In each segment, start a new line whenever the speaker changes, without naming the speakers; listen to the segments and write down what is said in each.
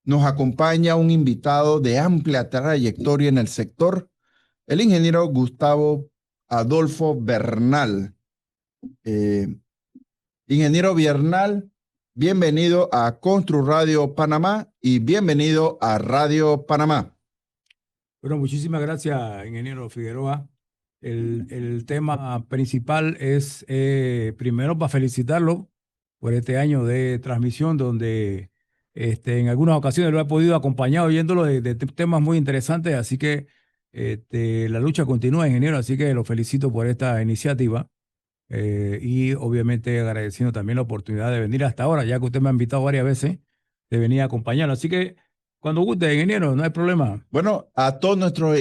nos acompaña un invitado de amplia trayectoria en el sector, el ingeniero Gustavo Adolfo Bernal. Eh, Ingeniero Bernal, bienvenido a Constru Radio Panamá y bienvenido a Radio Panamá.
Bueno, muchísimas gracias, ingeniero Figueroa. El tema principal es, primero, para felicitarlo por este año de transmisión, donde en algunas ocasiones lo he podido acompañar oyéndolo de temas muy interesantes, así que la lucha continúa, ingeniero, así que lo felicito por esta iniciativa y obviamente agradeciendo también la oportunidad de venir hasta ahora, ya que usted me ha invitado varias veces de venir a acompañarlo. Así que cuando guste, ingeniero, no hay problema.
Bueno, a todos nuestros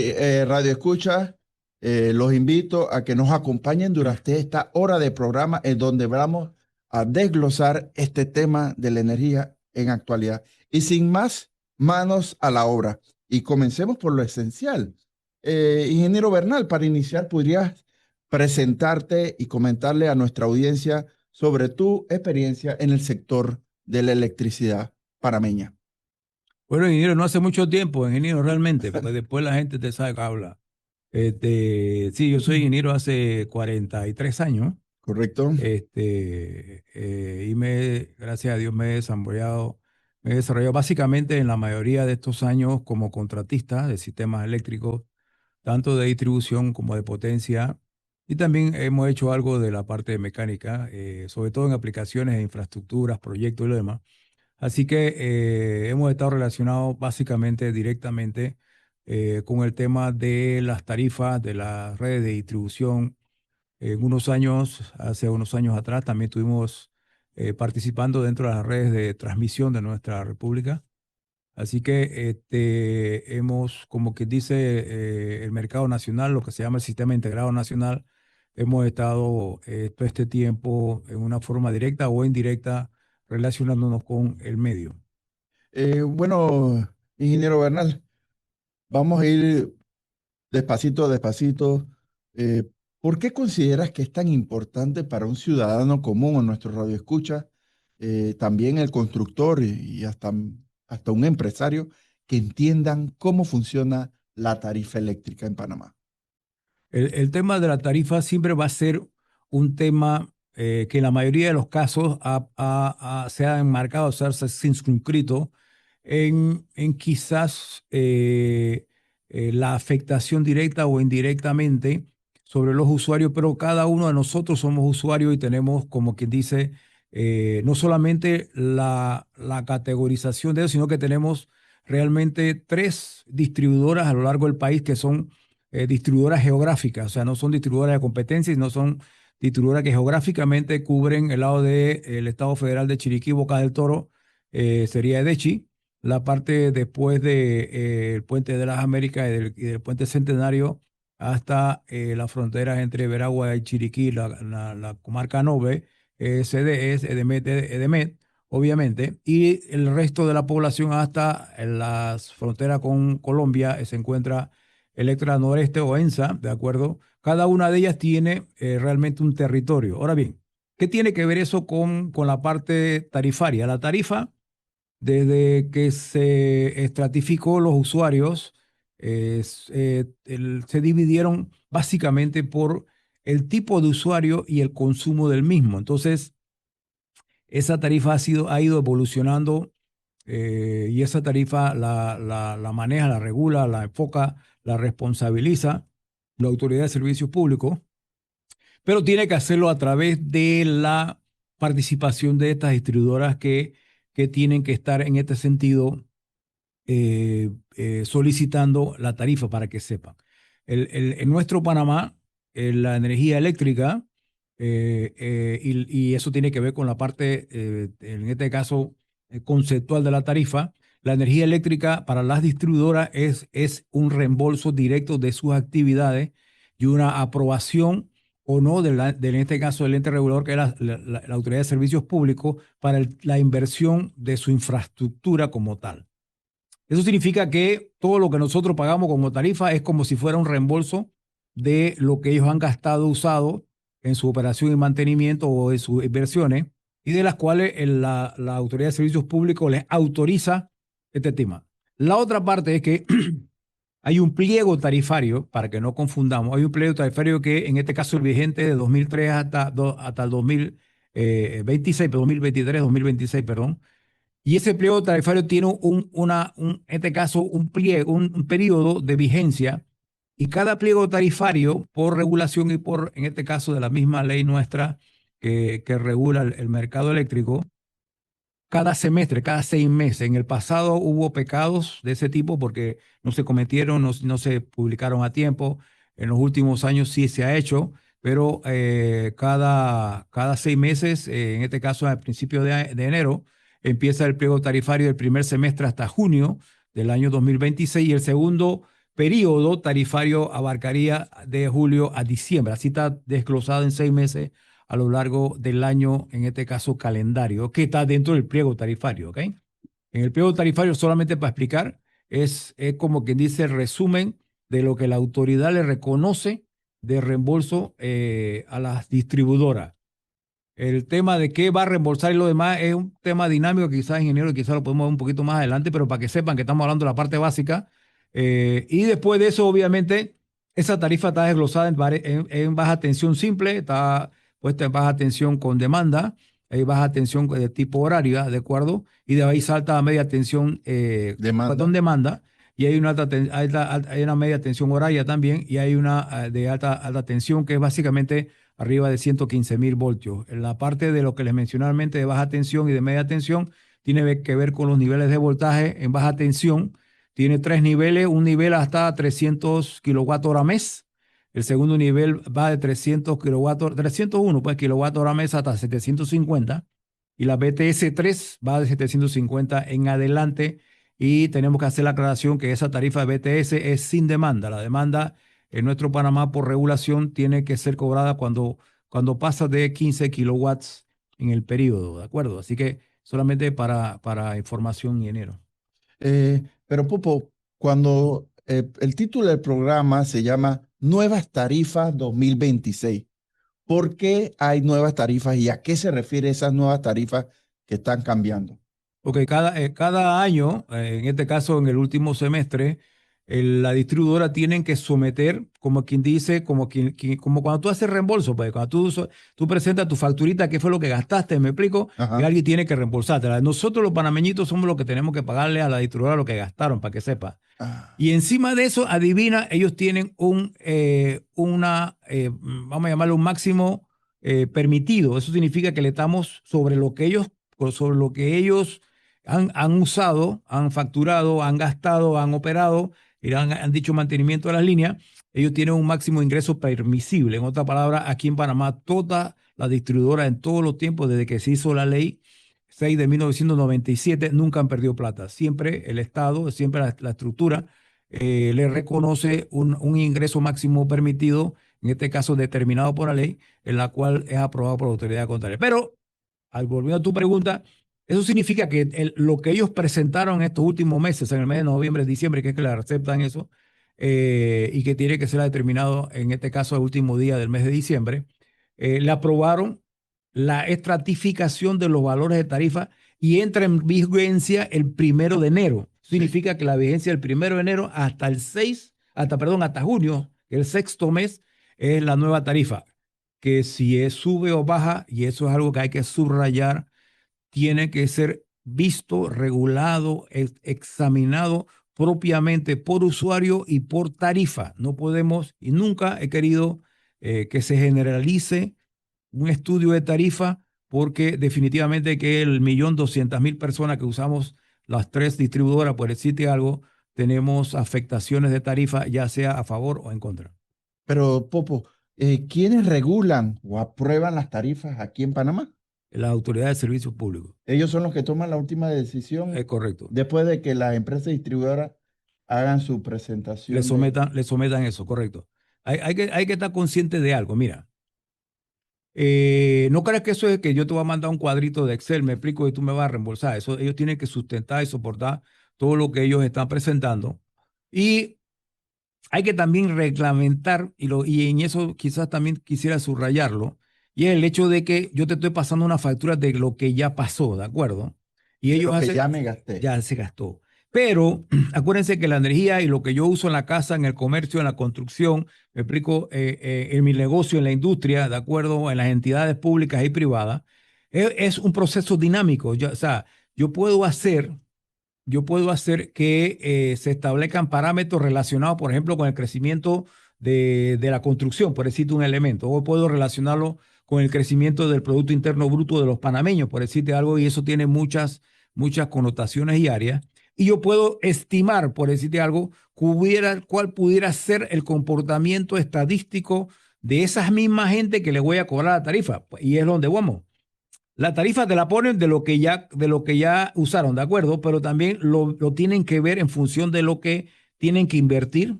radioescuchas, los invito a que nos acompañen durante esta hora de programa en donde vamos a desglosar este tema de la energía en actualidad. Y sin más, manos a la obra. Y comencemos por lo esencial. Ingeniero Bernal, para iniciar, ¿podrías presentarte y comentarle a nuestra audiencia sobre tu experiencia en el sector de la electricidad panameña?
Bueno, ingeniero, no hace mucho tiempo, ingeniero, realmente, porque después la gente te sabe que habla. Sí, yo soy ingeniero hace 43 años,
¿Correcto?
y gracias a Dios, me he desarrollado básicamente en la mayoría de estos años como contratista de sistemas eléctricos, tanto de distribución como de potencia, y también hemos hecho algo de la parte de mecánica, sobre todo en aplicaciones de infraestructuras, proyectos y lo demás. Así que hemos estado relacionados básicamente directamente con el tema de las tarifas de las redes de distribución. Hace unos años atrás, también estuvimos participando dentro de las redes de transmisión de nuestra república. Así que hemos, como que dice el mercado nacional, lo que se llama el sistema integrado nacional, hemos estado todo este tiempo en una forma directa o indirecta relacionándonos con el medio.
Bueno, ingeniero Bernal, vamos a ir despacito, despacito. Eh, ¿Por qué consideras que es tan importante para un ciudadano común o nuestro radioescucha, también el constructor y hasta un empresario, que entiendan cómo funciona la tarifa eléctrica en Panamá?
El tema de la tarifa siempre va a ser un tema que en la mayoría de los casos se ha enmarcado, o sea, se ha circunscrito en quizás la afectación directa o indirectamente sobre los usuarios, pero cada uno de nosotros somos usuarios y tenemos, como quien dice, no solamente la categorización de eso, sino que tenemos realmente tres distribuidoras a lo largo del país que son distribuidoras geográficas, o sea, no son distribuidoras de competencia, sino son distribuidoras que geográficamente cubren el lado del Estado Federal de Chiriquí, Boca del Toro, sería Edechi, la parte después del Puente de las Américas y del Puente Centenario hasta las fronteras entre Veragua y Chiriquí, la comarca Nove, CDS, Edemet, obviamente, y el resto de la población hasta las fronteras con Colombia se encuentra Electra Noreste o ENSA, ¿de acuerdo? Cada una de ellas tiene realmente un territorio. Ahora bien, ¿qué tiene que ver eso con la parte tarifaria? La tarifa, desde que se estratificó los usuarios, se dividieron básicamente por el tipo de usuario y el consumo del mismo. Entonces, esa tarifa ha ido evolucionando y esa tarifa la maneja, la regula, la enfoca, la responsabiliza la Autoridad de Servicios Públicos, pero tiene que hacerlo a través de la participación de estas distribuidoras que tienen que estar en este sentido solicitando la tarifa para que sepan. En nuestro Panamá, la energía eléctrica, y eso tiene que ver con la parte, en este caso, conceptual de la tarifa, la energía eléctrica para las distribuidoras es un reembolso directo de sus actividades y una aprobación o no en este caso del ente regulador, que es la Autoridad de Servicios Públicos, para la inversión de su infraestructura como tal. Eso significa que todo lo que nosotros pagamos como tarifa es como si fuera un reembolso de lo que ellos han gastado, usado en su operación y mantenimiento o en sus inversiones, y de las cuales la Autoridad de Servicios Públicos les autoriza este tema. La otra parte es que hay un pliego tarifario, para que no confundamos, hay un pliego tarifario que en este caso es vigente de 2003 hasta el 2026, 2023, 2026, perdón. Y ese pliego tarifario tiene en este caso, un periodo de vigencia, y cada pliego tarifario, por regulación y por, en este caso, de la misma ley nuestra que regula el mercado eléctrico, cada semestre, cada 6 meses. En el pasado hubo pecados de ese tipo porque no se cometieron, no se publicaron a tiempo. En los últimos años sí se ha hecho, pero cada 6 meses, en este caso al principio de enero, empieza el pliego tarifario del primer semestre hasta junio del año 2026, y el segundo periodo tarifario abarcaría de julio a diciembre. Así está desglosado en 6 meses a lo largo del año, en este caso calendario, que está dentro del pliego tarifario, ¿ok? En el pliego tarifario, solamente para explicar, es como quien dice el resumen de lo que la autoridad le reconoce de reembolso a las distribuidoras. El tema de qué va a reembolsar y lo demás es un tema dinámico, quizás, ingeniero, quizás lo podemos ver un poquito más adelante, pero para que sepan que estamos hablando de la parte básica. Y después de eso, obviamente, esa tarifa está desglosada en baja tensión simple, está puesta en baja tensión con demanda, hay baja tensión de tipo horaria, ¿de acuerdo? Y de ahí salta a media tensión con
Demanda.
demanda, y hay una, hay una media tensión horaria también, y hay una de alta tensión, que es básicamente arriba de 115.000 voltios. En la parte de lo que les mencioné antes de baja tensión y de media tensión, tiene que ver con los niveles de voltaje. En baja tensión tiene tres niveles, un nivel hasta 300 kilowatt-hora mes. El segundo nivel va de 300 kilowatt, 301 pues, kilowatt-hora mes hasta 750. Y la BTS 3 va de 750 en adelante. Y tenemos que hacer la aclaración que esa tarifa de BTS es sin demanda. La demanda en nuestro Panamá, por regulación, tiene que ser cobrada cuando pasa de 15 kilowatts en el periodo, ¿de acuerdo? Así que solamente para información y enero.
Pero Popo, cuando el título del programa se llama Nuevas Tarifas 2026, ¿por qué hay nuevas tarifas y a qué se refiere esas nuevas tarifas que están cambiando?
Porque cada año, en este caso en el último semestre, la distribuidora tienen que someter, como quien dice, como cuando tú haces reembolso, pues cuando tú presentas tu facturita, qué fue lo que gastaste, me explico, y
Ajá.
alguien tiene que reembolsarte. Nosotros los panameñitos somos los que tenemos que pagarle a la distribuidora lo que gastaron, para que sepa.
Ah,
Y encima de eso, adivina, ellos tienen vamos a llamarlo un máximo permitido. Eso significa que le estamos sobre lo que ellos han usado, han facturado, han gastado, han operado, y han dicho mantenimiento de las líneas. Ellos tienen un máximo de ingreso permisible. En otras palabras, aquí en Panamá, todas las distribuidoras en todos los tiempos, desde que se hizo la ley 6 de 1997, nunca han perdido plata. Siempre el Estado, siempre la estructura le reconoce un ingreso máximo permitido, en este caso determinado por la ley, en la cual es aprobado por la autoridad contable. Pero, al volver a tu pregunta, eso significa que lo que ellos presentaron en estos últimos meses, en el mes de noviembre, diciembre, que es que le aceptan eso, y que tiene que ser determinado, en este caso, el último día del mes de diciembre, le aprobaron la estratificación de los valores de tarifa, y entra en vigencia el 1 de enero.
sí.
Significa que la vigencia del 1 de enero hasta hasta junio, el sexto mes, es la nueva tarifa. Que si sube o baja, y eso es algo que hay que subrayar, tiene que ser visto, regulado, examinado propiamente por usuario y por tarifa. No podemos, y nunca he querido que se generalice un estudio de tarifa, porque definitivamente que el 1.200.000 personas que usamos las tres distribuidoras, por decirte algo, tenemos afectaciones de tarifa, ya sea a favor o en contra.
Pero Popo, ¿quiénes regulan o aprueban las tarifas aquí en Panamá?
La autoridad de servicios públicos.
Ellos son los que toman la última
Es
decisión
correcto.
después de que las empresas distribuidoras hagan su
Le
presentación de...
sometan, le sometan eso, correcto. Hay que estar consciente de algo. Mira, no creas que eso es que yo te voy a mandar un cuadrito de Excel, me explico y tú me vas a reembolsar. Eso, ellos tienen que sustentar y soportar todo lo que ellos están presentando. Y hay que también reglamentar, y en eso quizás también quisiera subrayarlo, y es el hecho de que yo te estoy pasando una factura de lo que ya pasó, ¿de acuerdo? Y
de
ellos
lo que
hacen,
ya me gasté.
ya se gastó. Pero acuérdense que la energía y lo que yo uso en la casa, en el comercio, en la construcción, me explico, en mi negocio, en la industria, ¿de acuerdo? En las entidades públicas y privadas, es un proceso dinámico. O sea, yo puedo hacer, yo puedo hacer que se establezcan parámetros relacionados, por ejemplo, con el crecimiento de la construcción, por decirte un elemento, o puedo relacionarlo con el crecimiento del Producto Interno Bruto de los panameños, por decirte algo, y eso tiene muchas connotaciones y áreas. Y yo puedo estimar, por decirte algo, cuál pudiera ser el comportamiento estadístico de esas mismas gente que le voy a cobrar la tarifa. Y es donde vamos. La tarifa te la ponen de lo que ya usaron, ¿de acuerdo? Pero también lo tienen que ver en función de lo que tienen que invertir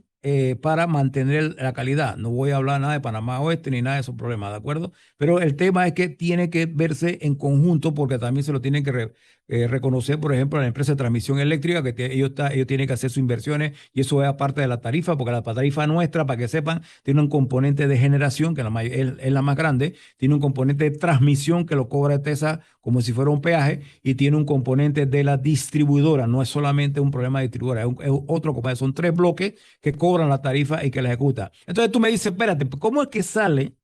para mantener la calidad. No voy a hablar nada de Panamá Oeste ni nada de esos problemas, ¿de acuerdo? Pero el tema es que tiene que verse en conjunto porque también se lo tienen que reconocer, por ejemplo, la empresa de transmisión eléctrica, que ellos tienen que hacer sus inversiones y eso es aparte de la tarifa, porque la tarifa nuestra, para que sepan, tiene un componente de generación, que es la más grande, tiene un componente de transmisión que lo cobra TESA como si fuera un peaje y tiene un componente de la distribuidora. No es solamente un problema de distribuidora, es otro componente. Son tres bloques que cobran la tarifa y que la ejecutan. Entonces tú me dices, espérate, ¿cómo es que sale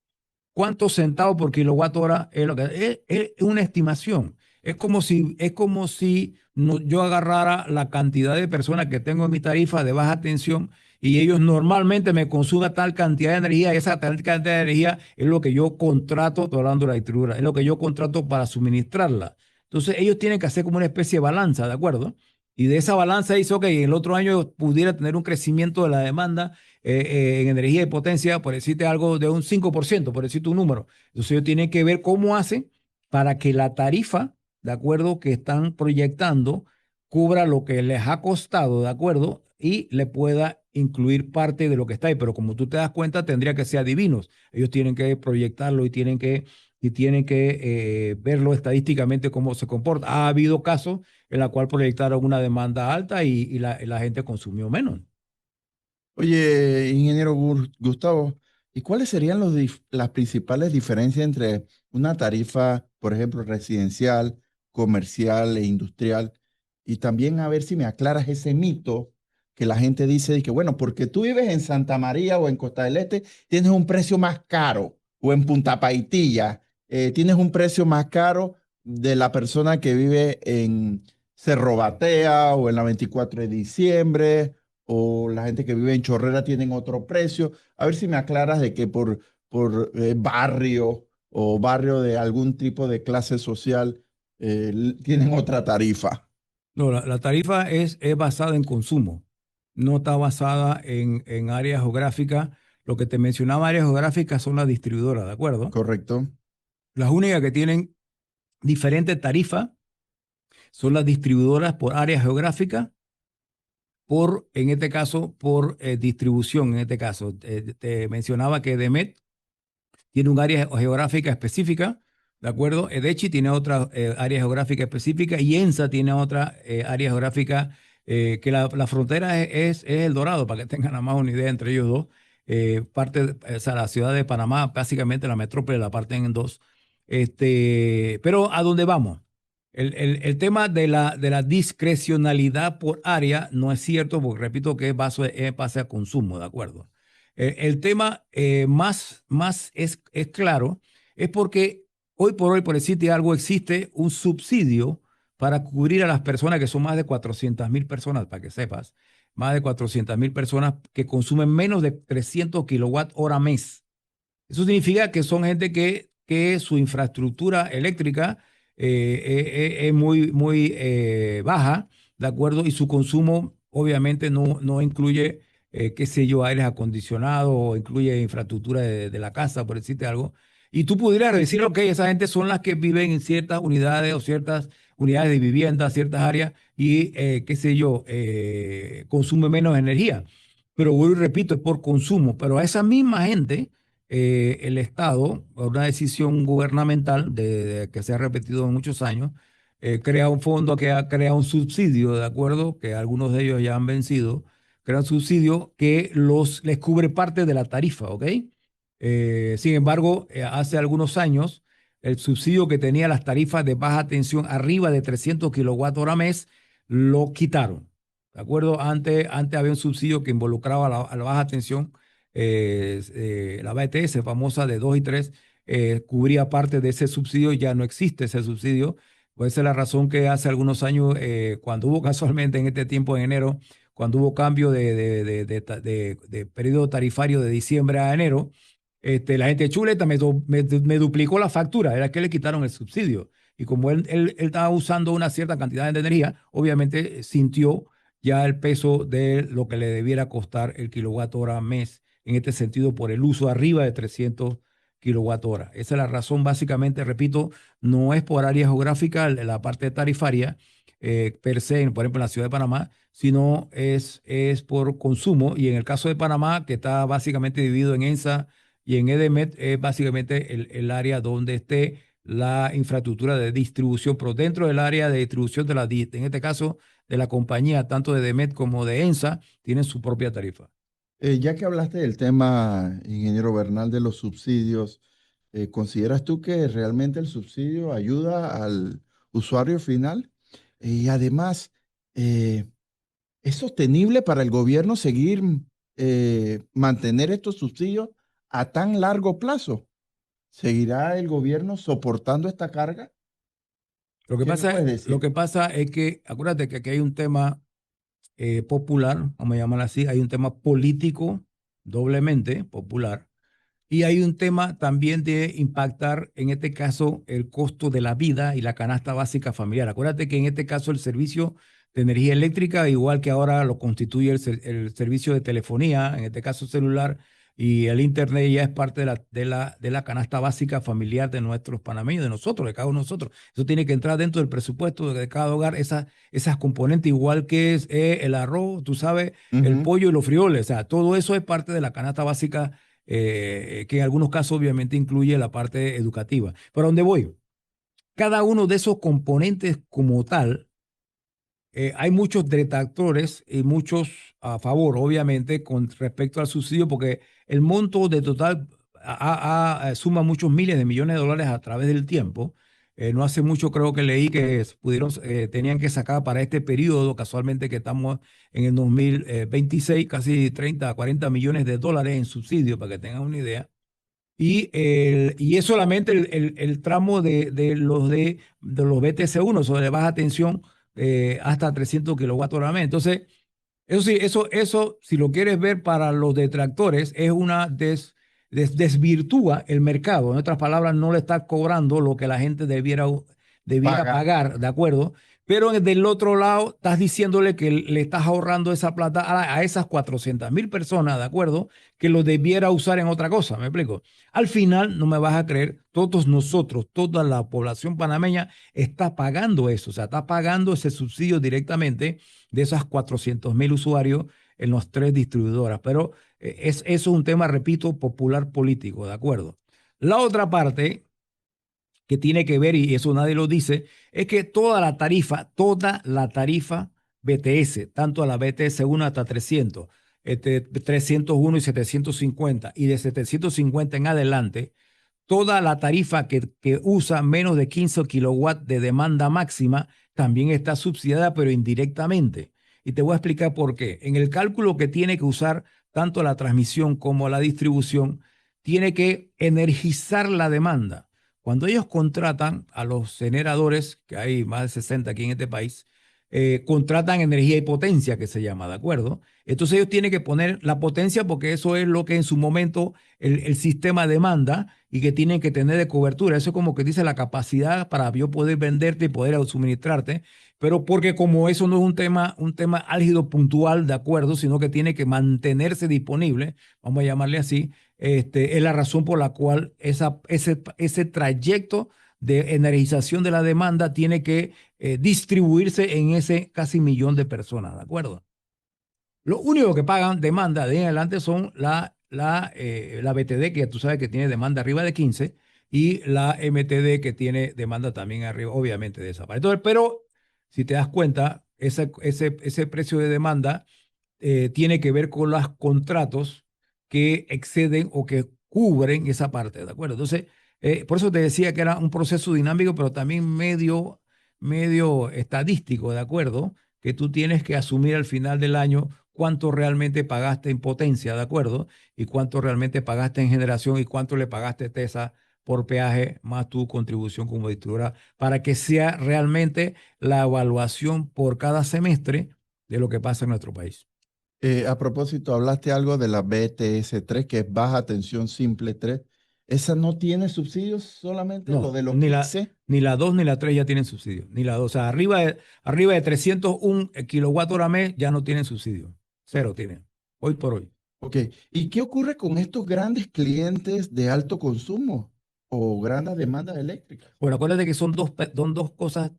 cuántos centavos por kilowatt hora es lo que es una estimación? Es como si yo agarrara la cantidad de personas que tengo en mi tarifa de baja tensión y ellos normalmente me consumen tal cantidad de energía y esa tal cantidad de energía es lo que yo contrato, estoy hablando de la distribuidora, es lo que yo contrato para suministrarla. Entonces ellos tienen que hacer como una especie de balanza, ¿de acuerdo? Y de esa balanza dice, ok, el otro año pudiera tener un crecimiento de la demanda en energía y potencia, por decirte algo, de un 5%, por decirte un número. Entonces ellos tienen que ver cómo hacen para que la tarifa, ¿de acuerdo?, que están proyectando, cubra lo que les ha costado, ¿de acuerdo? Y le pueda incluir parte de lo que está ahí. Pero como tú te das cuenta, tendría que ser adivinos. Ellos tienen que proyectarlo y tienen que verlo estadísticamente cómo se comporta. Ha habido casos en la cual proyectaron una demanda alta y la gente consumió menos.
Oye, ingeniero Gustavo, ¿y cuáles serían las principales diferencias entre una tarifa, por ejemplo, residencial, comercial e industrial? Y también a ver si me aclaras ese mito que la gente dice de que, bueno, porque tú vives en Santa María o en Costa del Este, tienes un precio más caro, o en Punta Paitilla, tienes un precio más caro de la persona que vive en Cerro Batea o en la 24 de diciembre o la gente que vive en Chorrera tienen otro precio. A ver si me aclaras de que por barrio o barrio de algún tipo de clase social tienen otra tarifa.
No, la tarifa es basada en consumo, no está basada en áreas geográficas. Lo que te mencionaba, áreas geográficas son las distribuidoras, ¿de acuerdo?
¿Correcto?
Las únicas que tienen diferentes tarifas son las distribuidoras por área geográfica, en este caso, por distribución. En este caso, te mencionaba que Demet tiene un área geográfica específica, ¿de acuerdo? Edechi tiene otra área geográfica específica y ENSA tiene otra área geográfica que la frontera es El Dorado, para que tengan nada más una idea entre ellos dos. O sea, la ciudad de Panamá, básicamente la metrópoli la parten en dos. Pero ¿a dónde vamos? El tema de la discrecionalidad por área no es cierto, porque repito que es base a consumo, ¿de acuerdo? El tema más es claro, es porque hoy por hoy, por decirte algo, existe un subsidio para cubrir a las personas que son más de 400.000 personas, para que sepas, más de 400.000 personas que consumen menos de 300 kilowatt hora mes. Eso significa que son gente que su infraestructura eléctrica es muy baja, ¿de acuerdo? Y su consumo obviamente no incluye, qué sé yo, aires acondicionados o incluye infraestructura de la casa, por decirte algo. Y tú pudieras decir, ok, esa gente son las que viven en ciertas unidades o ciertas unidades de vivienda, ciertas áreas y, qué sé yo, consume menos energía. Pero vuelvo y repito, es por consumo. Pero a esa misma gente el Estado, por una decisión gubernamental que se ha repetido en muchos años, crea un fondo que crea un subsidio, ¿de acuerdo? Que algunos de ellos ya han vencido, crea un subsidio que les cubre parte de la tarifa, ¿ok? Sin embargo, hace algunos años, el subsidio que tenía las tarifas de baja tensión arriba de 300 kilowatt hora mes, lo quitaron. ¿de acuerdo? Antes había un subsidio que involucraba a la baja tensión, la BTS famosa de 2 y 3 cubría parte de ese subsidio, ya no existe ese subsidio. Pues esa es la razón que hace algunos años, cuando hubo casualmente en este tiempo, en enero, cuando hubo cambio de periodo tarifario de diciembre a enero, la gente de Chuleta me duplicó la factura, era que le quitaron el subsidio. Y como él estaba usando una cierta cantidad de energía, obviamente sintió ya el peso de lo que le debiera costar el kilowatt hora mes, en este sentido, por el uso arriba de 300 kilowatt hora. Esa es la razón, básicamente, repito, no es por área geográfica la parte tarifaria per se, por ejemplo, en la ciudad de Panamá, sino es por consumo. Y en el caso de Panamá, que está básicamente dividido en ENSA y en EDEMET, es básicamente el área donde esté la infraestructura de distribución, pero dentro del área de distribución en este caso, de la compañía, tanto de DEMET como de ENSA, tienen su propia tarifa.
Ya que hablaste del tema, ingeniero Bernal, de los subsidios, ¿consideras tú que realmente el subsidio ayuda al usuario final? Y además, eh, ¿es sostenible para el gobierno seguir mantener estos subsidios a tan largo plazo? ¿Seguirá el gobierno soportando esta carga? ¿Qué me puedes
Lo
decir?
que pasa es que, acuérdate que aquí hay un tema popular, vamos a llamarlo así, hay un tema político doblemente popular. Y hay un tema también de impactar, en este caso, el costo de la vida y la canasta básica familiar. Acuérdate que en este caso el servicio de energía eléctrica, igual que ahora lo constituye el servicio de telefonía, en este caso celular, y el internet ya es parte de la canasta básica familiar de nuestros panameños, de nosotros, de cada uno de nosotros. Eso tiene que entrar dentro del presupuesto de cada hogar, esas componentes, igual que es el arroz, tú sabes, el
Ujú.
pollo y los frijoles. O sea, todo eso es parte de la canasta básica que en algunos casos obviamente incluye la parte educativa. Pero ¿a dónde voy? Cada uno de esos componentes como tal, hay muchos detractores y muchos a favor, obviamente, con respecto al subsidio, porque el monto de total suma muchos miles de millones de dólares a través del tiempo. No hace mucho creo que leí que tenían que sacar para este periodo, casualmente que estamos en el 2026, casi 30 a 40 millones de dólares en subsidio, para que tengan una idea. Y es solamente el tramo de los BTC1, sobre baja tensión, hasta 300 kilowatt hora mes. Entonces, eso sí, eso, si lo quieres ver para los detractores, es una desvirtúa el mercado. En otras palabras, no le está cobrando lo que la gente debiera
Pagar.
pagar, ¿de acuerdo? Pero del otro lado, estás diciéndole que le estás ahorrando esa plata a esas 400.000 personas, ¿de acuerdo? Que lo debiera usar en otra cosa, ¿me explico? Al final, no me vas a creer, todos nosotros, toda la población panameña está pagando eso, o sea, está pagando ese subsidio directamente de esas 400.000 usuarios en los tres distribuidoras. Pero eso es un tema, repito, popular político, ¿de acuerdo? La otra parte que tiene que ver, y eso nadie lo dice, es que toda la tarifa BTS, tanto a la BTS 1 hasta 300, 301 y 750, y de 750 en adelante, toda la tarifa que usa menos de 15 kilowatts de demanda máxima también está subsidiada, pero indirectamente. Y te voy a explicar por qué. En el cálculo que tiene que usar tanto la transmisión como la distribución, tiene que energizar la demanda. Cuando ellos contratan a los generadores, que hay más de 60 aquí en este país, contratan energía y potencia, que se llama, ¿de acuerdo? Entonces ellos tienen que poner la potencia porque eso es lo que en su momento el sistema demanda y que tienen que tener de cobertura. Eso es como que dice la capacidad para yo poder venderte y poder suministrarte, pero porque como eso no es un tema álgido puntual, ¿de acuerdo? Sino que tiene que mantenerse disponible, vamos a llamarle así, es la razón por la cual ese trayecto de energización de la demanda tiene que distribuirse en ese casi millón de personas, ¿de acuerdo? Lo único que pagan demanda de en adelante son la BTD, que tú sabes que tiene demanda arriba de 15, y la MTD, que tiene demanda también arriba, obviamente, de esa parte. Entonces, pero si te das cuenta, ese precio de demanda tiene que ver con los contratos que exceden o que cubren esa parte, ¿de acuerdo? Entonces, por eso te decía que era un proceso dinámico, pero también medio estadístico, ¿de acuerdo? que tú tienes que asumir al final del año cuánto realmente pagaste en potencia, ¿de acuerdo? Y cuánto realmente pagaste en generación y cuánto le pagaste a TESA por peaje más tu contribución como distribuidora para que sea realmente la evaluación por cada semestre de lo que pasa en nuestro país.
A propósito, hablaste algo de la BTS 3, que es Baja Tensión Simple 3. ¿Esa no tiene subsidios, solamente lo
No,
de los 15?
ni la 2 ni la 3 ya tienen subsidio. Ni la 2, o sea, arriba de 301 kilowatt hora mes ya no tienen subsidio. Cero tienen, hoy por hoy.
Ok. ¿Y qué ocurre con estos grandes clientes de alto consumo o grandes demandas eléctricas?
Bueno, acuérdate que son dos cosas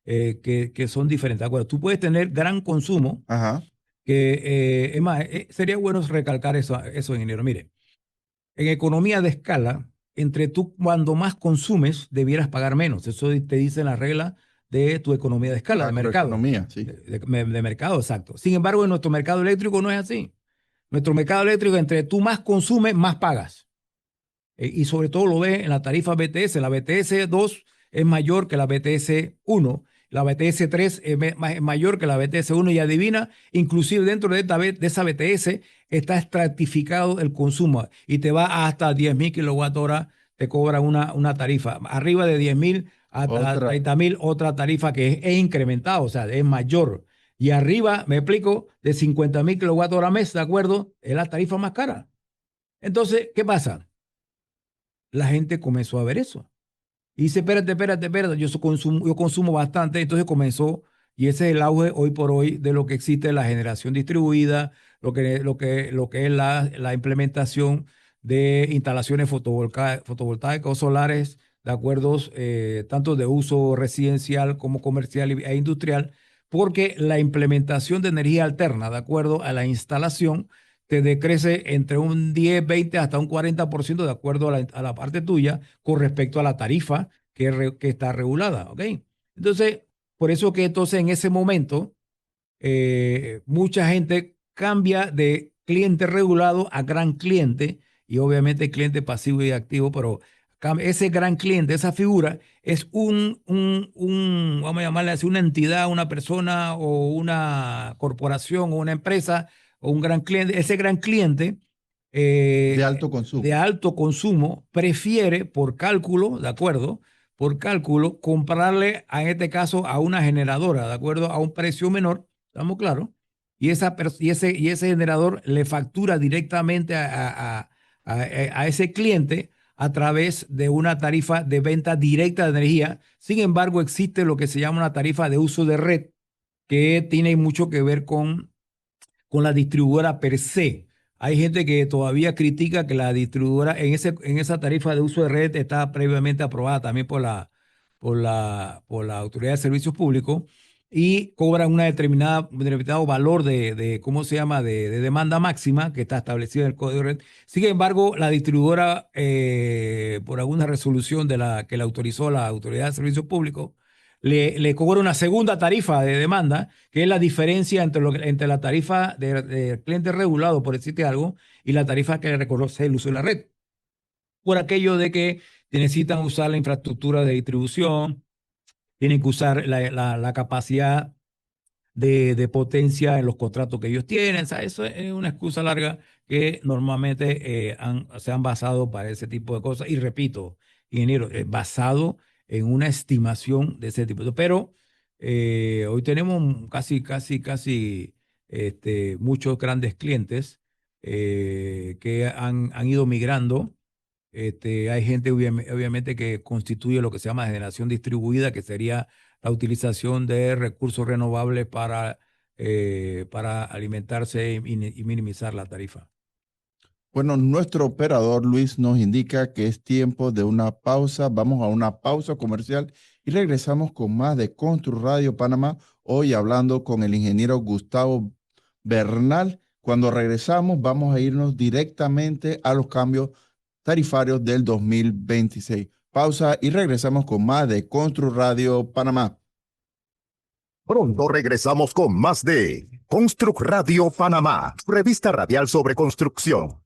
que son diferentes. ¿De acuerdo? Tú puedes tener gran consumo,
Ajá.
que es más, sería bueno recalcar eso, ingeniero. Mire, en economía de escala, entre tú cuando más consumes, debieras pagar menos. Eso te dice la regla de tu economía de escala, de mercado.
Macroeconomía, sí.
De mercado, exacto. Sin embargo, en nuestro mercado eléctrico no es así. Nuestro mercado eléctrico, entre tú más consumes, más pagas. Y sobre todo lo ves en la tarifa BTS. La BTS 2 es mayor que la BTS 1. La BTS 3 es mayor que la BTS 1 y adivina, inclusive dentro de esa BTS está estratificado el consumo y te va hasta 10.000 kilowatt hora, te cobra una tarifa. Arriba de 10.000 hasta
Otra.
30.000 otra tarifa que es incrementada, o sea, es mayor. Y arriba, me explico, de 50.000 kilowatt hora mes, ¿de acuerdo? Es la tarifa más cara. Entonces, ¿qué pasa? La gente comenzó a ver eso. Y dice, espérate, yo consumo bastante. Entonces comenzó, y ese es el auge hoy por hoy de lo que existe la generación distribuida, lo que es la implementación de instalaciones fotovoltaicas o solares, de acuerdos tanto de uso residencial como comercial e industrial, porque la implementación de energía alterna, de acuerdo a la instalación, te decrece entre un 10, 20 hasta un 40% de acuerdo a la parte tuya con respecto a la tarifa que está regulada, ¿ok? Entonces, por eso que entonces en ese momento mucha gente cambia de cliente regulado a gran cliente y obviamente cliente pasivo y activo, pero ese gran cliente, esa figura, es vamos a llamarle así, una entidad, una persona o una corporación o una empresa o un gran cliente. Ese gran cliente
De alto
de
consumo.
alto consumo prefiere por cálculo, ¿de acuerdo? Por cálculo, comprarle, en este caso, a una generadora, ¿de acuerdo? A un precio menor, ¿estamos claros? Y ese generador le factura directamente a ese cliente a través de una tarifa de venta directa de energía. Sin embargo, existe lo que se llama una tarifa de uso de red, que tiene mucho que ver con la distribuidora per se. Hay gente que todavía critica que la distribuidora en esa tarifa de uso de red está previamente aprobada también por la Autoridad de Servicios Públicos y cobran un determinado valor ¿cómo se llama?, de demanda máxima que está establecido en el Código de Red. Sin embargo, la distribuidora, por alguna resolución que la autorizó la Autoridad de Servicios Públicos, le cobra una segunda tarifa de demanda, que es la diferencia entre la tarifa de cliente regulado, por decirte algo, y la tarifa que le reconoce el uso de la red. Por aquello de que necesitan usar la infraestructura de distribución, tienen que usar la capacidad de potencia en los contratos que ellos tienen. O sea, eso es una excusa larga que normalmente se han basado para ese tipo de cosas. Y repito, ingeniero, basado en una estimación de ese tipo. Pero hoy tenemos casi muchos grandes clientes que han ido migrando. Hay gente obviamente que constituye lo que se llama generación distribuida, que sería la utilización de recursos renovables para alimentarse y minimizar la tarifa.
Bueno, nuestro operador Luis nos indica que es tiempo de una pausa. Vamos a una pausa comercial y regresamos con más de Constru Radio Panamá. Hoy hablando con el ingeniero Gustavo Bernal. Cuando regresamos, vamos a irnos directamente a los cambios tarifarios del 2026. Pausa y regresamos con más de Constru Radio Panamá.
Pronto regresamos con más de Construc Radio Panamá, revista radial sobre construcción.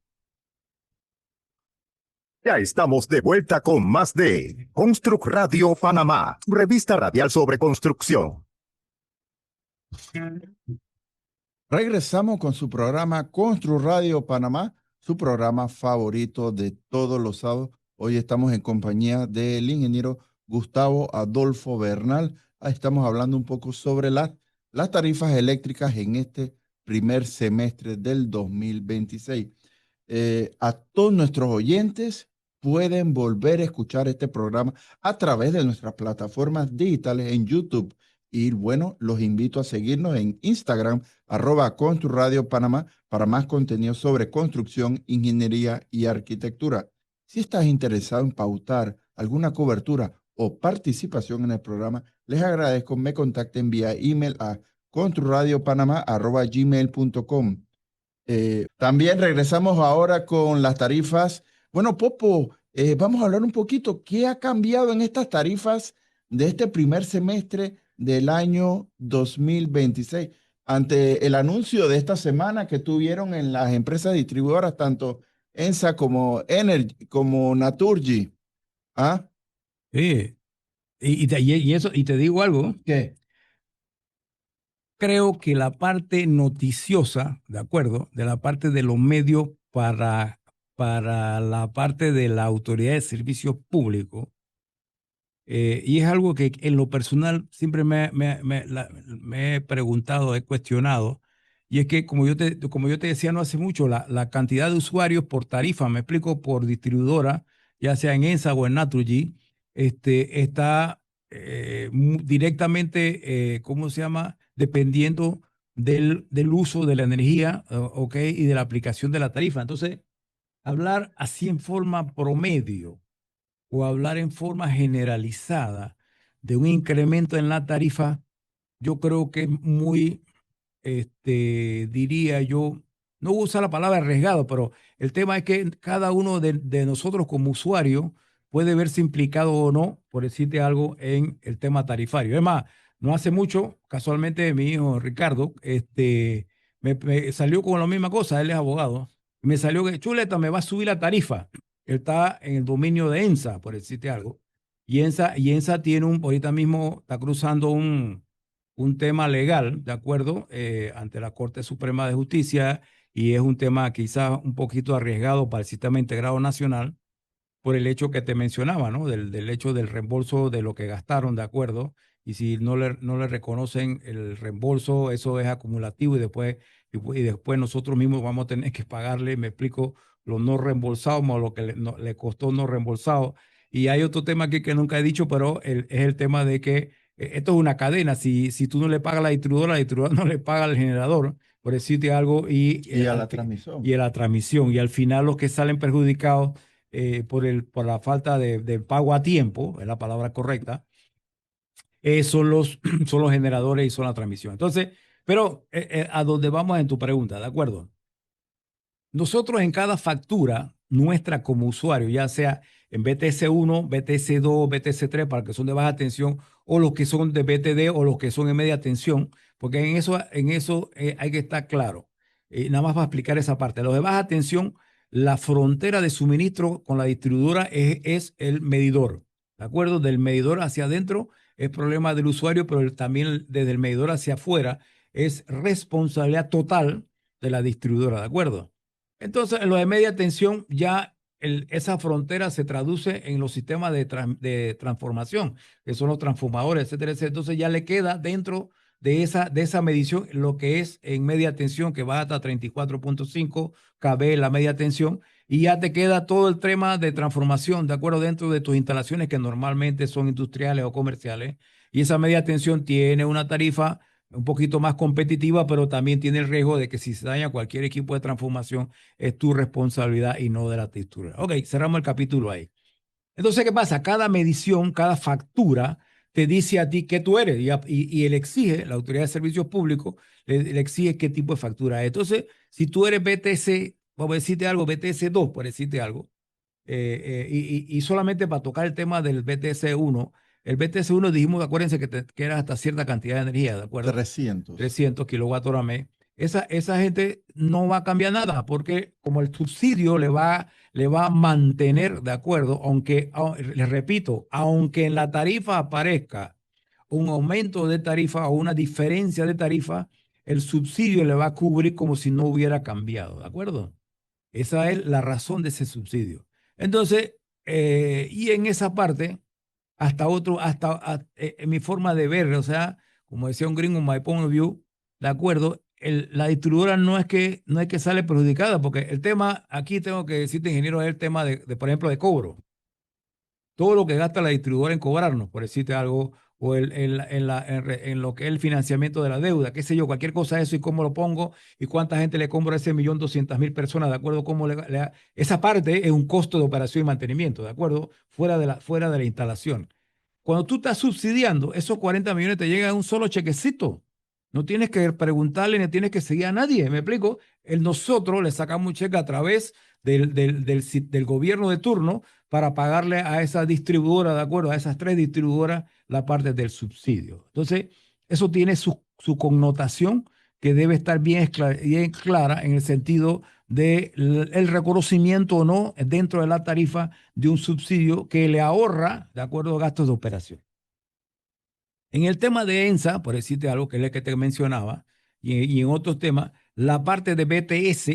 Ya estamos de vuelta con más de Construc Radio Panamá, revista radial sobre construcción.
Regresamos con su programa Constru Radio Panamá, su programa favorito de todos los sábados. Hoy estamos en compañía del ingeniero Gustavo Adolfo Bernal. Ahí estamos hablando un poco sobre las tarifas eléctricas en este primer semestre del 2026. A todos nuestros oyentes pueden volver a escuchar este programa a través de nuestras plataformas digitales en YouTube. Y bueno, los invito a seguirnos en Instagram, @ConstruRadio Panamá, para más contenido sobre construcción, ingeniería y arquitectura. Si estás interesado en pautar alguna cobertura o participación en el programa, les agradezco me contacten vía email a construradiopanamá@gmail.com. También regresamos ahora con las tarifas. Bueno, Popo, vamos a hablar un poquito. ¿Qué ha cambiado en estas tarifas de este primer semestre del año 2026? Ante el anuncio de esta semana que tuvieron en las empresas distribuidoras, tanto ENSA como Energy, como Naturgy. ¿Ah?
Sí, y te digo algo.
¿Qué?
Creo que la parte noticiosa, ¿de acuerdo? De la parte de los medios para la parte de la Autoridad de Servicios Públicos, y es algo que en lo personal siempre me he preguntado, he cuestionado, y es que como yo te decía no hace mucho, la cantidad de usuarios por tarifa, me explico, por distribuidora, ya sea en ENSA o en Naturgy, está directamente, ¿cómo se llama? Dependiendo del uso de la energía, ¿ok? Y de la aplicación de la tarifa. Entonces, hablar así en forma promedio o hablar en forma generalizada de un incremento en la tarifa, yo creo que es muy, diría yo, no voy a usar la palabra arriesgado, pero el tema es que cada uno de nosotros como usuario puede verse implicado o no, por decirte algo, en el tema tarifario. Es más, no hace mucho, casualmente mi hijo Ricardo, me salió con la misma cosa, él es abogado, y me salió que, chuleta, me va a subir la tarifa. Él está en el dominio de ENSA, por decirte algo. Y ENSA tiene ahorita mismo está cruzando un tema legal, ¿de acuerdo? Ante la Corte Suprema de Justicia, y es un tema quizás un poquito arriesgado para el Sistema Integrado Nacional por el hecho que te mencionaba, ¿no? Del hecho del reembolso de lo que gastaron, ¿de acuerdo? Y si no le reconocen el reembolso, eso es acumulativo y después nosotros mismos vamos a tener que pagarle, me explico, lo no reembolsado más lo que le costó no reembolsado. Y hay otro tema aquí que nunca he dicho, pero es el tema de que esto es una cadena. Si tú no le pagas a la distribuidora no le paga al generador, por decirte algo,
Y a la transmisión.
y a la transmisión. Y al final los que salen perjudicados por la falta de pago a tiempo, es la palabra correcta, son los generadores y son la transmisión. Entonces, pero a donde vamos en tu pregunta, ¿de acuerdo? Nosotros en cada factura nuestra como usuario, ya sea en BTS1, BTS2, BTS3, para que son de baja tensión, o los que son de BTD o los que son en media tensión, porque en eso hay que estar claro. Nada más para explicar esa parte. Los de baja tensión, la frontera de suministro con la distribuidora es el medidor. ¿De acuerdo? Del medidor hacia adentro es problema del usuario, pero también desde el medidor hacia afuera es responsabilidad total de la distribuidora. ¿De acuerdo? Entonces, en lo de media tensión, ya esa frontera se traduce en los sistemas de transformación, que son los transformadores, etcétera, etcétera. Entonces, ya le queda dentro de esa medición lo que es en media tensión, que va hasta 34.5 kV la media tensión, y ya te queda todo el tema de transformación, de acuerdo, dentro de tus instalaciones que normalmente son industriales o comerciales. Y esa media tensión tiene una tarifa un poquito más competitiva, pero también tiene el riesgo de que si se daña cualquier equipo de transformación, es tu responsabilidad y no de la textura. Ok, cerramos el capítulo ahí. Entonces, ¿qué pasa? Cada medición, cada factura te dice a ti qué tú eres y él exige, la Autoridad de Servicios Públicos, le exige qué tipo de factura es. Entonces, si tú eres BTC, vamos a decirte algo, BTS2, por decirte algo, y solamente para tocar el tema del BTS1, el BTS1 dijimos, acuérdense que era hasta cierta cantidad de energía, ¿de acuerdo?
300.
300 kilowatt-hora mes. Esa gente no va a cambiar nada porque como el subsidio le va a mantener, ¿de acuerdo? Aunque, les repito, aunque en la tarifa aparezca un aumento de tarifa o una diferencia de tarifa, el subsidio le va a cubrir como si no hubiera cambiado, ¿de acuerdo? Esa es la razón de ese subsidio. Entonces, y en esa parte, en mi forma de ver, o sea, como decía un gringo, my point of view, ¿de acuerdo? La distribuidora no es que sale perjudicada, porque el tema, aquí tengo que decirte, ingeniero, es el tema por ejemplo, de cobro. Todo lo que gasta la distribuidora en cobrarnos, por decirte algo, o en lo que es el financiamiento de la deuda, qué sé yo, cualquier cosa de eso y cómo lo pongo y cuánta gente le compro a ese 1.200.000 personas, ¿de acuerdo? Esa parte es un costo de operación y mantenimiento, ¿de acuerdo? Fuera de la instalación. Cuando tú estás subsidiando, esos 40 millones te llegan a un solo chequecito. No tienes que preguntarle ni tienes que seguir a nadie, ¿me explico? Nosotros le sacamos un cheque a través del gobierno de turno para pagarle a esa distribuidora, ¿de acuerdo? A esas 3 distribuidoras la parte del subsidio. Entonces, eso tiene su connotación que debe estar bien clara en el sentido del reconocimiento o no dentro de la tarifa de un subsidio que le ahorra, de acuerdo, gastos de operación. En el tema de ENSA, por decirte algo, que es el que te mencionaba, y en otros temas, la parte de BTS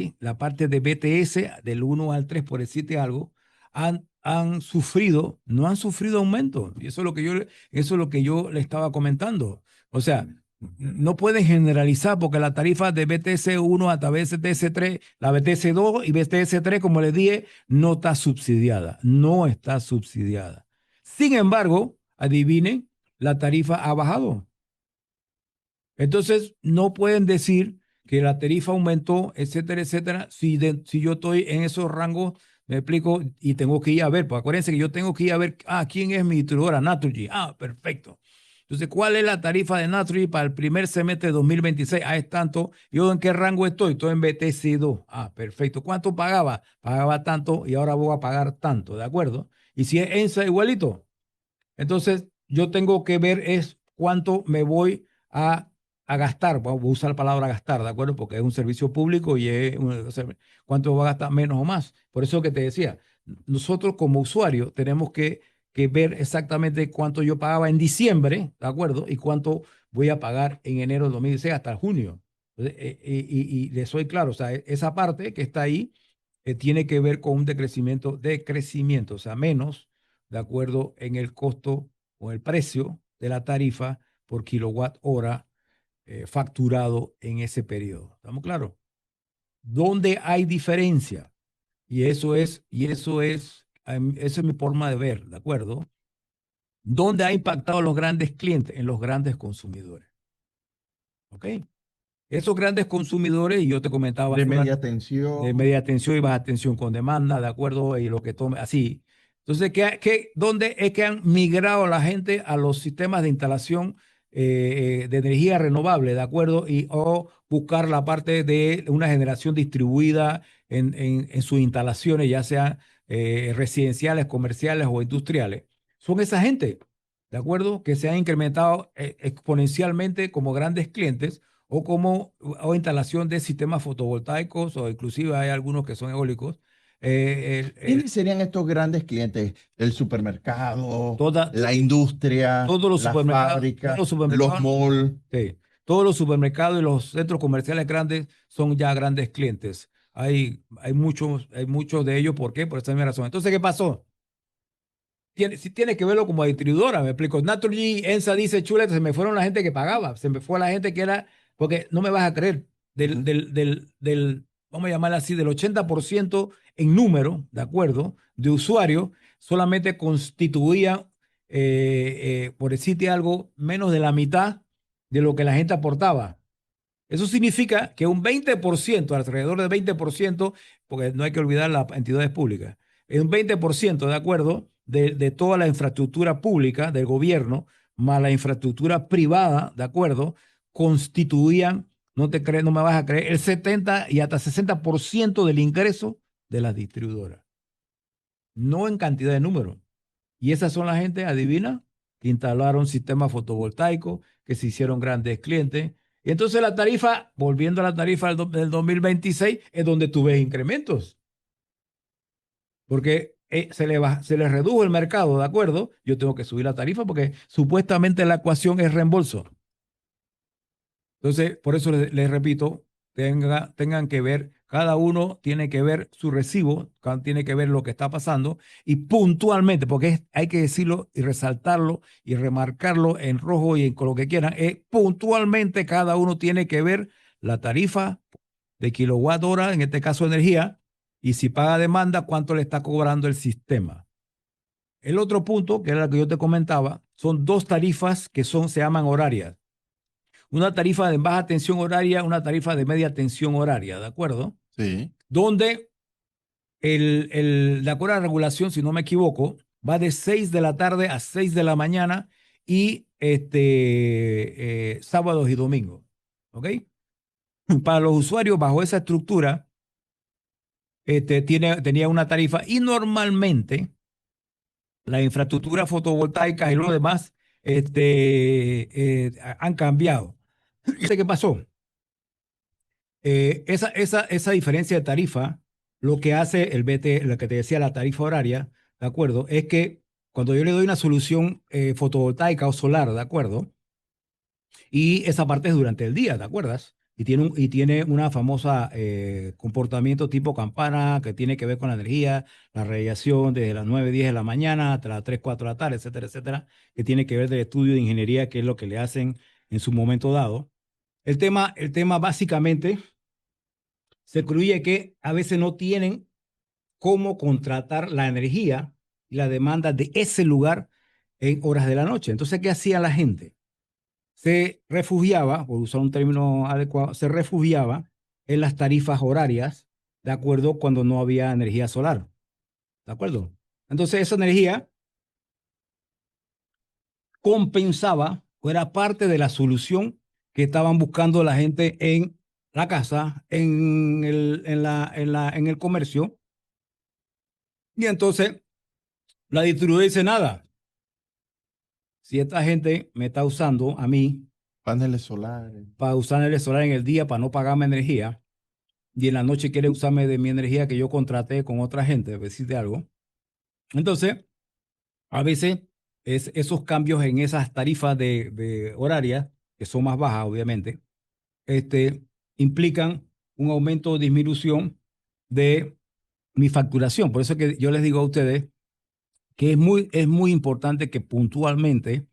del 1 al 3, por decirte algo, no han sufrido aumento. Y eso es lo que yo le estaba comentando. O sea, no pueden generalizar porque la tarifa de BTS 1 hasta BTS 3, la BTS 2 y BTS 3, como les dije, no está subsidiada. No está subsidiada. Sin embargo, adivinen, la tarifa ha bajado. Entonces, no pueden decir que la tarifa aumentó, etcétera, etcétera, si yo estoy en esos rangos, me explico, y tengo que ir a ver, pues acuérdense que yo tengo que ir a ver, ¿quién es mi distribuidora? Naturgy. Perfecto. Entonces, ¿cuál es la tarifa de Naturgy para el primer semestre de 2026? Es tanto. ¿Yo en qué rango estoy? Estoy en BTC2. Perfecto. ¿Cuánto pagaba? Pagaba tanto y ahora voy a pagar tanto, ¿de acuerdo? Y si es ENSA igualito. Entonces, yo tengo que ver es cuánto me voy a gastar. Voy a usar la palabra gastar, ¿de acuerdo? Porque es un servicio público y o sea, cuánto voy a gastar, menos o más. Por eso que te decía, nosotros como usuarios tenemos que ver exactamente cuánto yo pagaba en diciembre, ¿de acuerdo? Y cuánto voy a pagar en enero de 2016 hasta junio. Entonces, y le soy claro, o sea, esa parte que está ahí tiene que ver con un decrecimiento, o sea, menos de acuerdo en el costo o el precio de la tarifa por kilowatt hora facturado en ese periodo. ¿Estamos claros? ¿Dónde hay diferencia? Esa es mi forma de ver, ¿de acuerdo? ¿Dónde ha impactado a los grandes clientes? En los grandes consumidores. ¿Ok? Esos grandes consumidores, y yo te comentaba,
De media
de
tensión.
media tensión y baja tensión con demanda, ¿de acuerdo? Y lo que tome, así. Entonces, ¿dónde es que han migrado la gente a los sistemas de instalación de energía renovable, ¿de acuerdo? O buscar la parte de una generación distribuida en sus instalaciones, ya sean residenciales, comerciales o industriales. Son esa gente, ¿de acuerdo? Que se han incrementado exponencialmente como grandes clientes o instalación de sistemas fotovoltaicos o inclusive hay algunos que son eólicos.
¿Quiénes serían estos grandes clientes? El supermercado,
Toda,
la industria,
todos los
la
supermercados, todos
fábrica,
los
los
supermercados,
malls.
sí, todos los supermercados y los centros comerciales grandes son ya grandes clientes. Hay muchos de ellos. ¿Por qué? Por esa misma razón. Entonces, ¿qué pasó? Si tienes que verlo como distribuidora, me explico. Naturgy, ENSA dice, chuleta, se me fueron la gente que pagaba, se me fue la gente que era, porque no me vas a creer, vamos a llamarla así, del 80% en número, ¿de acuerdo? De usuarios, solamente constituía, por decirte algo, menos de la mitad de lo que la gente aportaba. Eso significa que un 20%, alrededor del 20%, porque no hay que olvidar las entidades públicas, es un 20%, ¿de acuerdo? De toda la infraestructura pública del gobierno, más la infraestructura privada, ¿de acuerdo? Constituían, no me vas a creer, el 70 y hasta 60% del ingreso de las distribuidoras. No en cantidad de números. Y esas son la gente, adivina, que instalaron sistemas fotovoltaicos, que se hicieron grandes clientes. Y entonces la tarifa, volviendo a la tarifa del 2026, es donde tú ves incrementos. Porque se le redujo el mercado, ¿de acuerdo? Yo tengo que subir la tarifa porque supuestamente la ecuación es reembolso. Entonces, por eso les repito, tengan que ver, cada uno tiene que ver su recibo, tiene que ver lo que está pasando y puntualmente, porque hay que decirlo y resaltarlo y remarcarlo en rojo y con lo que quieran, puntualmente cada uno tiene que ver la tarifa de kilowatt hora, en este caso energía, y si paga demanda, cuánto le está cobrando el sistema. El otro punto, que era lo que yo te comentaba, son dos tarifas que se llaman horarias. Una tarifa de baja tensión horaria, una tarifa de media tensión horaria, ¿de acuerdo?
Sí.
Donde de acuerdo a la regulación, si no me equivoco, va de 6 de la tarde a 6 de la mañana y sábados y domingos. ¿Ok? Para los usuarios bajo esa estructura, tenía una tarifa y normalmente la infraestructura fotovoltaica y lo demás han cambiado. ¿Qué pasó? Esa diferencia de tarifa, lo que hace el BT, lo que te decía la tarifa horaria, ¿de acuerdo? Es que cuando yo le doy una solución fotovoltaica o solar, ¿de acuerdo? Y esa parte es durante el día, ¿te acuerdas? Y tiene una famosa comportamiento tipo campana que tiene que ver con la energía, la radiación desde las 9 10 de la mañana hasta las 3 4 de la tarde, etcétera, etcétera, que tiene que ver del estudio de ingeniería, que es lo que le hacen en su momento dado. El tema básicamente se incluye que a veces no tienen cómo contratar la energía y la demanda de ese lugar en horas de la noche. Entonces, ¿qué hacía la gente? Se refugiaba, por usar un término adecuado, se refugiaba en las tarifas horarias, ¿de acuerdo? Cuando no había energía solar, ¿de acuerdo? Entonces, esa energía compensaba o era parte de la solución que estaban buscando la gente en la casa, en el comercio. Y entonces la distribuidora dice nada. Si esta gente me está usando a mí
Paneles solares.
para usar el solar en el día para no pagarme energía y en la noche quiere usarme de mi energía que yo contraté con otra gente, decirte algo. Entonces, a veces esos cambios en esas tarifas de horarias, que son más bajas, obviamente, implican un aumento o disminución de mi facturación. Por eso que yo les digo a ustedes que es muy importante que puntualmente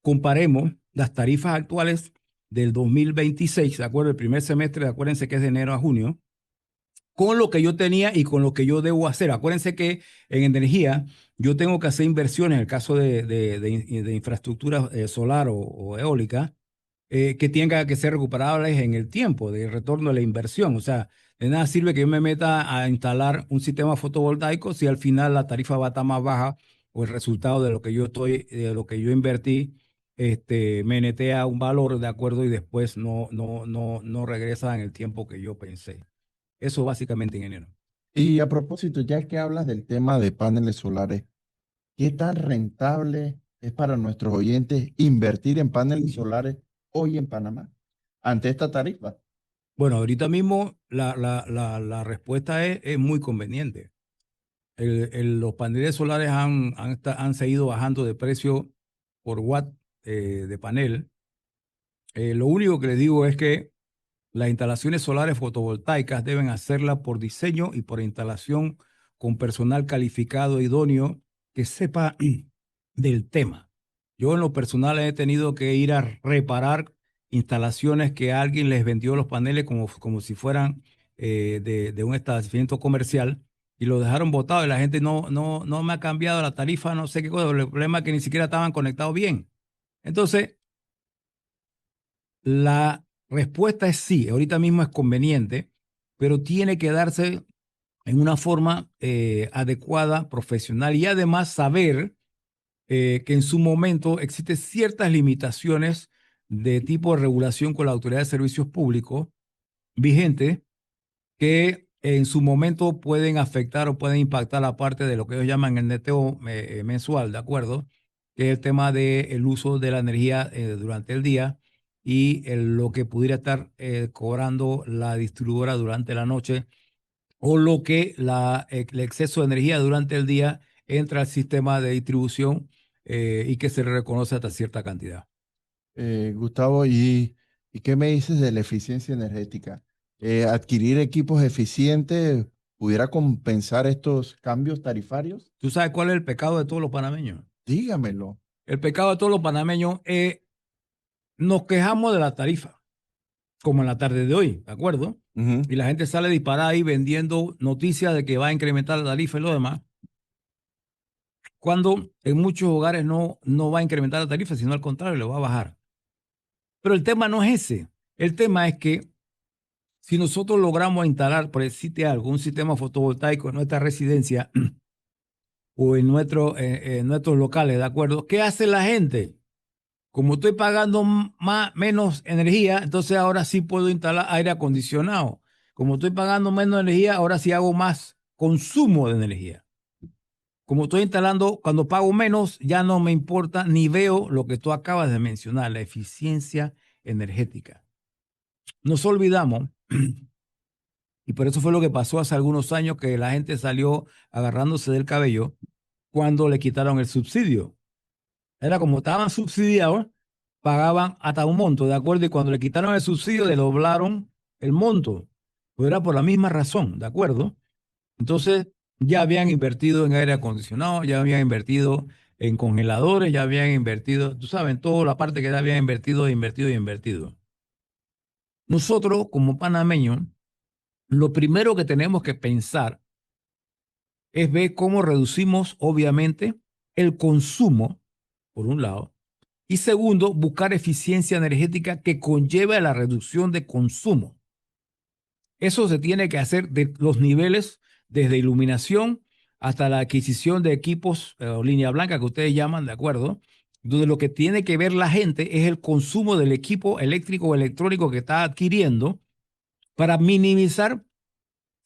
comparemos las tarifas actuales del 2026, ¿de acuerdo? El primer semestre, acuérdense que es de enero a junio, con lo que yo tenía y con lo que yo debo hacer. Acuérdense que en energía yo tengo que hacer inversiones en el caso de infraestructura solar o eólica, que tenga que ser recuperables en el tiempo de retorno de la inversión. O sea, de nada sirve que yo me meta a instalar un sistema fotovoltaico si al final la tarifa va a estar más baja o el resultado de lo que yo invertí, me netea un valor de acuerdo y después no regresa en el tiempo que yo pensé. Eso básicamente, ingeniero.
Y a propósito, ya que hablas del tema de paneles solares, ¿qué tan rentable es para nuestros oyentes invertir en paneles solares hoy en Panamá ante esta tarifa?
Bueno, ahorita mismo la respuesta es muy conveniente. Los paneles solares han seguido bajando de precio por watt de panel. Lo único que les digo es que las instalaciones solares fotovoltaicas deben hacerla por diseño y por instalación con personal calificado idóneo que sepa del tema. Yo en lo personal he tenido que ir a reparar instalaciones que alguien les vendió los paneles como si fueran de un establecimiento comercial y lo dejaron botado y la gente no me ha cambiado la tarifa, no sé qué cosa. El problema es que ni siquiera estaban conectados bien. Entonces, la respuesta es sí, ahorita mismo es conveniente, pero tiene que darse en una forma adecuada, profesional y además saber que en su momento existen ciertas limitaciones de tipo de regulación con la Autoridad de Servicios Públicos vigente que en su momento pueden afectar o pueden impactar la parte de lo que ellos llaman el neteo mensual, ¿de acuerdo? Que es el tema del uso de la energía durante el día y lo que pudiera estar cobrando la distribuidora durante la noche o lo que el exceso de energía durante el día entra al sistema de distribución y que se le reconoce hasta cierta cantidad.
Gustavo, ¿y qué me dices de la eficiencia energética? ¿Adquirir equipos eficientes pudiera compensar estos cambios tarifarios?
¿Tú sabes cuál es el pecado de todos los panameños?
Dígamelo.
El pecado de todos los panameños es nos quejamos de la tarifa, como en la tarde de hoy, ¿de acuerdo?
Ujú.
Y la gente sale disparada ahí vendiendo noticias de que va a incrementar la tarifa y lo demás, cuando en muchos hogares no va a incrementar la tarifa, sino al contrario, le va a bajar. Pero el tema no es ese. El tema es que si nosotros logramos instalar, por decirte algo, un sistema fotovoltaico en nuestra residencia o en nuestros locales, ¿de acuerdo? ¿Qué hace la gente? Como estoy pagando menos energía, entonces ahora sí puedo instalar aire acondicionado. Como estoy pagando menos energía, ahora sí hago más consumo de energía. Como estoy instalando, cuando pago menos, ya no me importa ni veo lo que tú acabas de mencionar, la eficiencia energética. Nos olvidamos, y por eso fue lo que pasó hace algunos años, que la gente salió agarrándose del cabello cuando le quitaron el subsidio. Era como estaban subsidiados, pagaban hasta un monto, ¿de acuerdo? Y cuando le quitaron el subsidio, le doblaron el monto. Pues era por la misma razón, ¿de acuerdo? Entonces, ya habían invertido en aire acondicionado, ya habían invertido en congeladores, ya habían invertido, tú sabes, en toda la parte que ya habían invertido, invertido y invertido. Nosotros, como panameños, lo primero que tenemos que pensar es ver cómo reducimos, obviamente, el consumo, por un lado, y segundo, buscar eficiencia energética que conlleve a la reducción de consumo. Eso se tiene que hacer de los niveles, desde iluminación hasta la adquisición de equipos o línea blanca que ustedes llaman, ¿de acuerdo? Donde lo que tiene que ver la gente es el consumo del equipo eléctrico o electrónico que está adquiriendo para minimizar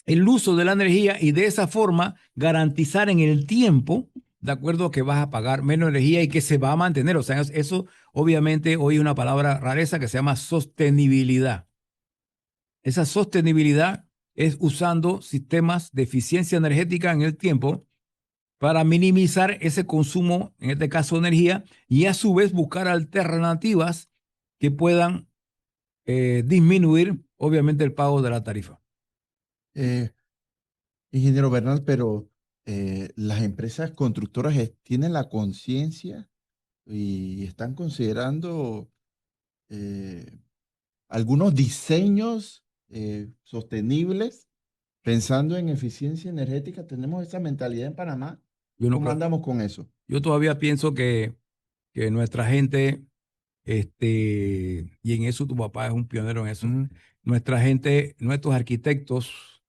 el uso de la energía y de esa forma garantizar en el tiempo, de acuerdo, que vas a pagar menos energía y que se va a mantener. O sea, eso obviamente hoy es una palabra rareza que se llama sostenibilidad. Esa sostenibilidad es usando sistemas de eficiencia energética en el tiempo para minimizar ese consumo, en este caso energía, y a su vez buscar alternativas que puedan disminuir, obviamente, el pago de la tarifa.
Eh, Ingeniero Bernal, pero las empresas constructoras tienen la conciencia y están considerando eh, algunos diseños sostenibles pensando en eficiencia energética. ¿Tenemos esa mentalidad en Panamá?
Yo no
¿Cómo
creo.
andamos con eso?
Yo todavía pienso que nuestra gente, y en eso tu papá es un pionero en eso,
Ujú.
nuestra gente, nuestros arquitectos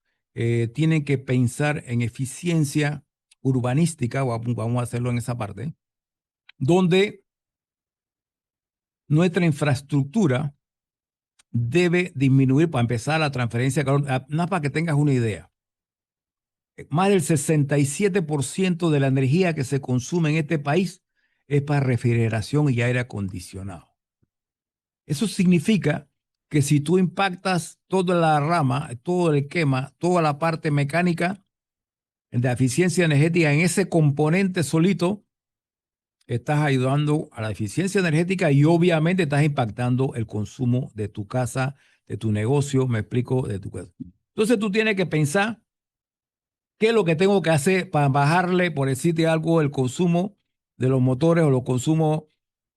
tienen que pensar en eficiencia urbanística, vamos a hacerlo en esa parte, donde nuestra infraestructura debe disminuir para empezar la transferencia de calor. Nada para que tengas una idea. Más del 67% de la energía que se consume en este país es para refrigeración y aire acondicionado. Eso significa que si tú impactas toda la rama, todo el esquema, toda la parte mecánica de eficiencia energética en ese componente solito, estás ayudando a la eficiencia energética y obviamente estás impactando el consumo de tu casa, de tu negocio, me explico, de tu casa. Entonces tú tienes que pensar qué es lo que tengo que hacer para bajarle, por decirte algo, el consumo de los motores o los consumos,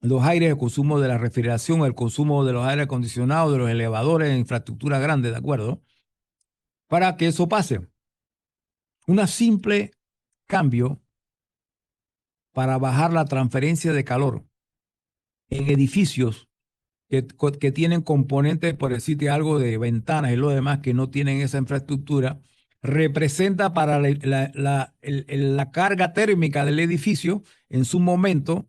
los aires, el consumo de la refrigeración, el consumo de los aires acondicionados, de los elevadores en infraestructuras grandes, ¿de acuerdo? Para que eso pase. Un simple cambio para bajar la transferencia de calor en edificios que tienen componentes, por decirte algo, de ventanas y lo demás que no tienen esa infraestructura, representa para la carga térmica del edificio en su momento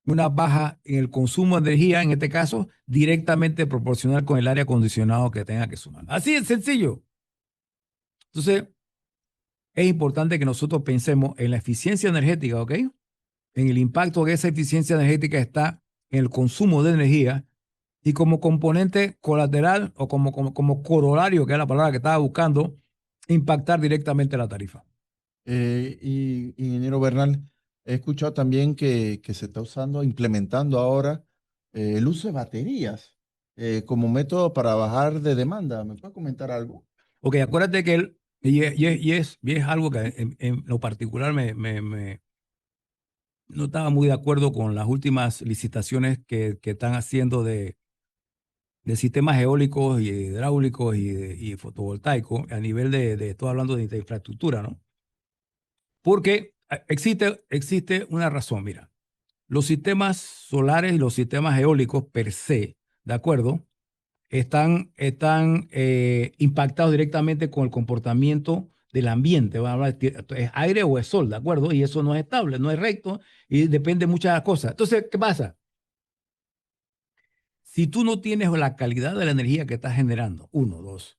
una baja en el consumo de energía, en este caso, directamente proporcional con el aire acondicionado que tenga que sumar. Así de sencillo. Entonces, es importante que nosotros pensemos en la eficiencia energética, ¿ok? En el impacto que esa eficiencia energética está en el consumo de energía y como componente colateral o como corolario, que es la palabra que estaba buscando, impactar directamente la tarifa.
Y ingeniero Bernal, he escuchado también que se está implementando ahora el uso de baterías como método para bajar de demanda. ¿Me puede comentar algo?
Ok, acuérdate que y es algo que en lo particular no estaba muy de acuerdo con las últimas licitaciones que están haciendo de sistemas eólicos y hidráulicos y fotovoltaicos a nivel estoy hablando de infraestructura, ¿no? Porque existe una razón, mira, los sistemas solares y los sistemas eólicos per se, ¿de acuerdo? Están impactados directamente con el comportamiento del ambiente. Vamos a hablar ¿es aire o es sol? ¿De acuerdo? Y eso no es estable, no es recto y depende de muchas cosas. Entonces, ¿qué pasa? Si tú no tienes la calidad de la energía que estás generando, uno, dos,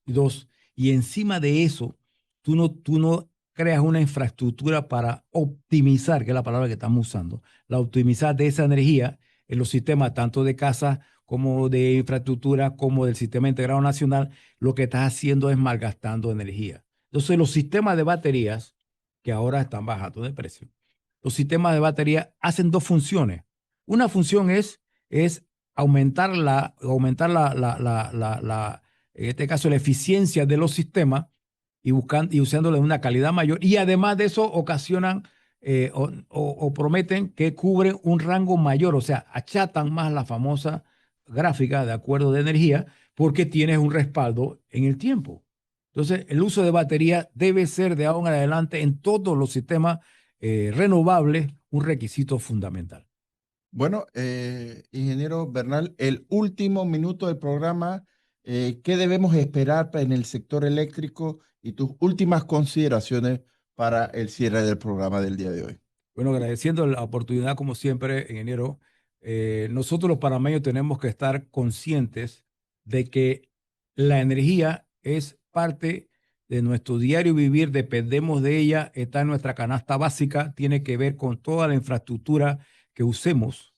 y encima de eso, tú no creas una infraestructura para optimizar, que es la palabra que estamos usando, la optimizar de esa energía en los sistemas tanto de casa como de infraestructura, como del sistema integrado nacional, lo que estás haciendo es malgastando energía. Entonces, los sistemas de baterías, que ahora están bajando de precio, los sistemas de batería hacen dos funciones. Una función es aumentar en este caso, la eficiencia de los sistemas y usándole una calidad mayor. Y además de eso, ocasionan o prometen que cubren un rango mayor, o sea, achatan más la famosa gráfica de acuerdo de energía porque tienes un respaldo en el tiempo. Entonces, el uso de batería debe ser de ahora en adelante en todos los sistemas renovables un requisito fundamental.
Bueno, ingeniero Bernal, el último minuto del programa, ¿qué debemos esperar en el sector eléctrico y tus últimas consideraciones para el cierre del programa del día de hoy?
Bueno, agradeciendo la oportunidad, como siempre, ingeniero, nosotros los panameños tenemos que estar conscientes de que la energía es parte de nuestro diario vivir, dependemos de ella, está en nuestra canasta básica, tiene que ver con toda la infraestructura que usemos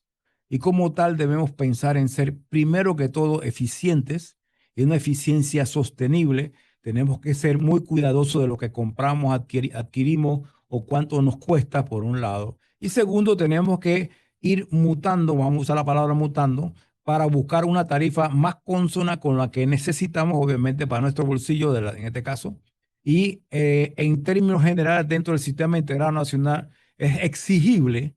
y como tal debemos pensar en ser primero que todo eficientes y una eficiencia sostenible. Tenemos que ser muy cuidadosos de lo que compramos, adquirimos o cuánto nos cuesta, por un lado. Y segundo, tenemos que ir mutando, vamos a usar la palabra mutando, para buscar una tarifa más consona con la que necesitamos, obviamente, para nuestro bolsillo, en este caso. Y en términos generales, dentro del sistema integrado nacional, es exigible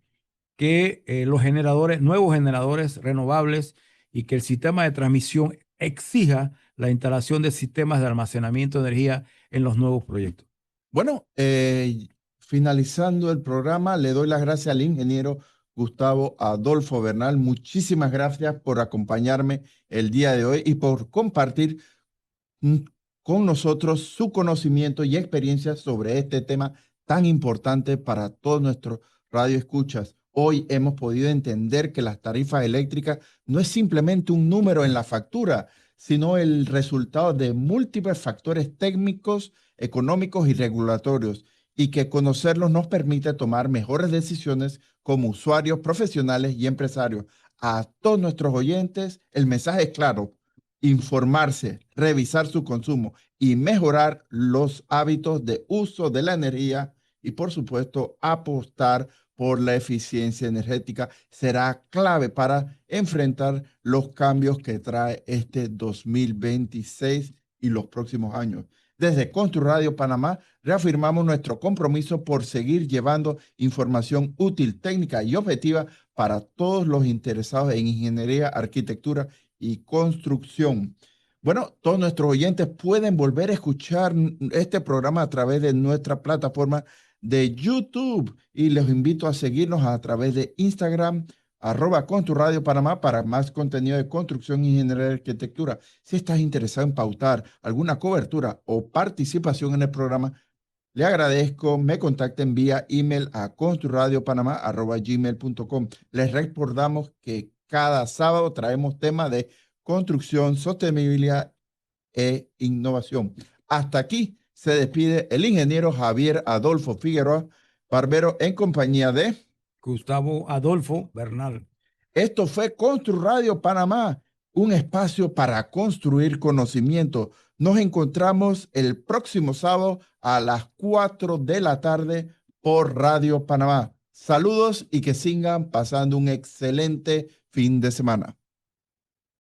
que los generadores, nuevos generadores renovables y que el sistema de transmisión exija la instalación de sistemas de almacenamiento de energía en los nuevos proyectos.
Bueno, finalizando el programa, le doy las gracias al ingeniero Gustavo Adolfo Bernal. Muchísimas gracias por acompañarme el día de hoy y por compartir mm, con nosotros su conocimiento y experiencia sobre este tema tan importante para todos nuestros radioescuchas. Hoy hemos podido entender que las tarifas eléctricas no es simplemente un número en la factura, sino el resultado de múltiples factores técnicos, económicos y regulatorios, y que conocerlos nos permite tomar mejores decisiones como usuarios, profesionales y empresarios. A todos nuestros oyentes, el mensaje es claro: informarse, revisar su consumo y mejorar los hábitos de uso de la energía y, por supuesto, apostar por la eficiencia energética será clave para enfrentar los cambios que trae este 2026 y los próximos años. Desde Constru Radio Panamá reafirmamos nuestro compromiso por seguir llevando información útil, técnica y objetiva para todos los interesados en ingeniería, arquitectura y construcción. Bueno, todos nuestros oyentes pueden volver a escuchar este programa a través de nuestra plataforma de YouTube y les invito a seguirnos a través de Instagram, @ConstruRadio Panamá, para más contenido de construcción, ingeniería y arquitectura. Si estás interesado en pautar alguna cobertura o participación en el programa, le agradezco, me contacten vía email a construradiopanamá@gmail.com. Les recordamos que cada sábado traemos temas de construcción, sostenibilidad e innovación. Hasta aquí se despide el ingeniero Javier Adolfo Figueroa Barbero en compañía de...
Gustavo Adolfo Bernal.
Esto fue Constru Radio Panamá. un espacio para construir conocimiento. Nos encontramos el próximo sábado a las 4 de la tarde por Radio Panamá. Saludos y que sigan pasando un excelente fin de semana.